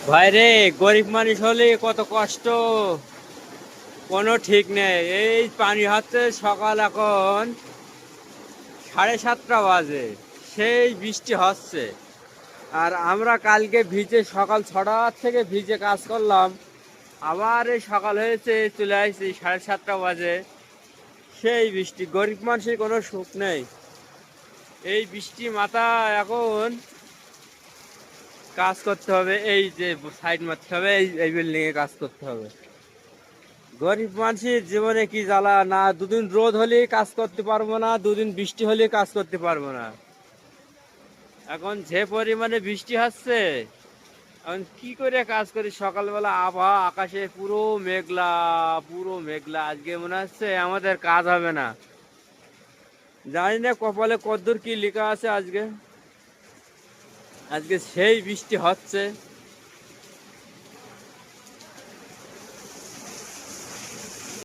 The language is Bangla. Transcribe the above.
ভাই রে, গরিব মানুষ হলে কত কষ্ট, কোনো ঠিক নেই। এই পানি হচ্ছে সকাল এখন 7:30 বাজে, সেই বৃষ্টি হচ্ছে। আর আমরা কালকে ভিজে সকাল 6টা থেকে ভিজে কাজ করলাম, আবার এই সকাল হয়েছে চলে আসছি 7:30 বাজে, সেই বৃষ্টি। গরিব মানুষের কোনো সুখ নেই। এই বৃষ্টি মাথা এখন কাজ করতে হবে, এই যে সাইড মারতে হবে, এই বিল্ডিং এ কাজ করতে হবে। গরিব মানুষের জীবনে কি জ্বালা, না দুদিন রোদ হলে কাজ করতে পারবো না, দুদিন বৃষ্টি হলে কাজ করতে পারবো না। এখন যে পরিমাণে বৃষ্টি হচ্ছে, এখন কি করে কাজ করি? সকালবেলা আবহাওয়া আকাশে পুরো মেঘলা, পুরো মেঘলা। আজকে মনে হচ্ছে আমাদের কাজ হবে না। জানি না কপালে কদ্দুর কি লেখা আছে। আজকে আজকে সেই বৃষ্টি হচ্ছে।